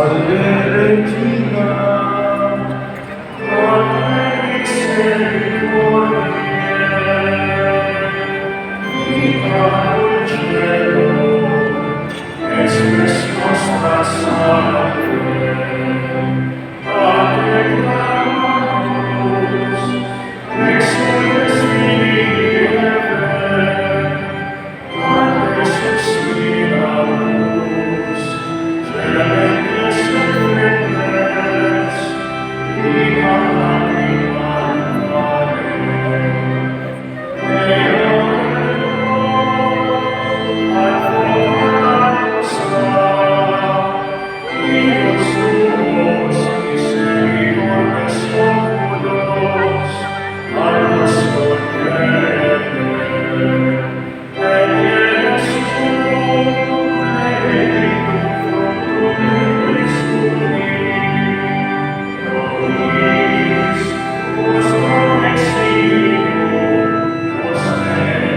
Salve Regina, Mater Misericordiae, vita dulcedo, et spes nostra salve. Acclamamus, exules Filii Heaven, Ante suspiramus, clementes et clemens, viva lacrimae humanae. Eo ad fora nostra, Dios tuos misericordes oculos, a nos concede. Et Iesus benedictum fructum ventris tui, nobis vostrum ex nihilo procedere.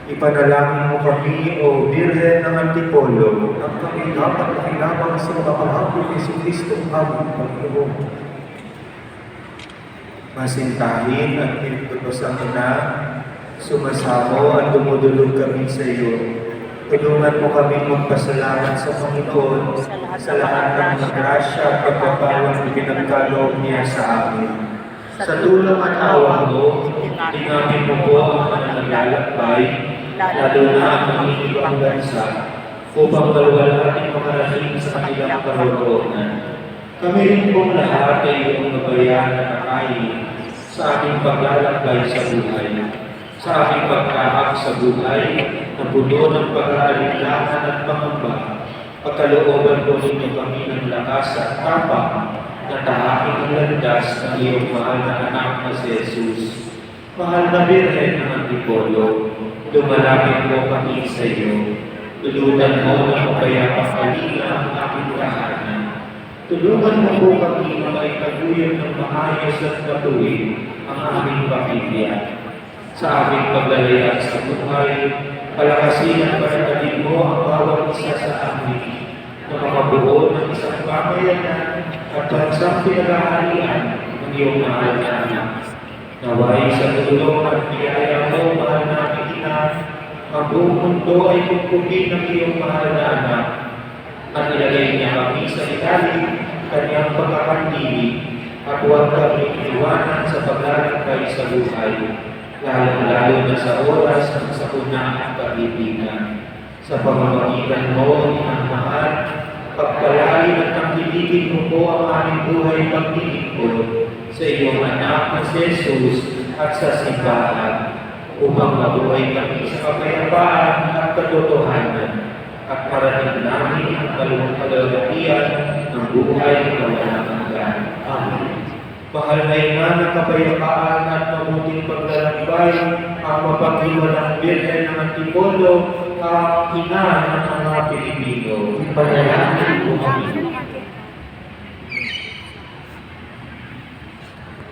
Ipanalangin mo kami, O Birhen ng Antipolo, at kami dapat makinabang sa mapapalapit ni Kristo ang aming Panginoon. Masintahin at pinagputos ang ina, sumasamo at dumudulog kami sa iyo. Tulungan mo kami magpasalamat sa Panginoon sa lahat ng grasya at pagpapawang ipinagkaloob niya sa amin. Sa tulong at awa mo, tingnan mo po ang mga naglalakbay, lalo na ang mga ibang bansa, upang balwalating makarating sa kanilang karoroonan. Kami rin pong lahat ay iyong nabayaan na nakain sa ating paglalakbay sa buhay, sa ating pagkahak sa buhay, na puno ng pag-aalinlangan at pangamba. Pagkalooban po ninyo kami ng lakas at tapang na tahaking ang landas ng iyong mahal na anak na si Jesus. Mahal na Birhen ng Antipolo, lumalapit mo kami sa iyo. Tulutan mo na mapayapang kanina ang aking tahanan. Tulungan mo po kami na maitaguyod ng maayos at matuwid ang aming pamilya. Sa aming paglalayag sa buhay, palakasin at panatalin mo ang bawat isa sa amin na makabuo ng isang pamayanan at bansang pinag-ahalian ng iyong mahal na anak. Naway sa tulong at biyaya mo, mahal na Ina, ang buong mundo ay pagkumpin ng iyong mahal na anak at ilagay niya kami sa ilalim kanyang pagkakandili at huwag kami iwanan sa paglalakbay sa buhay, lalo na sa oras ng sakuna at pag-ibigan. Sa pamamagitan mo, Inang mahal, pagpalain at tangkilikin mo po ang aming buhay paglilingkod sa iyong anak na si Jesus at sa simbahan, upang mabuhay kami sa kapayapaan at katotohanan at parating namin ang kalugatian ng buhay na walang hanggan. Amen. Mahal na Ina ng kapayapaan at mabuting paglalakbay, ang mapaghiwalang Birhen ng Antipolo, ang Ina ng mga Pilipino. Ipanalangin po kami.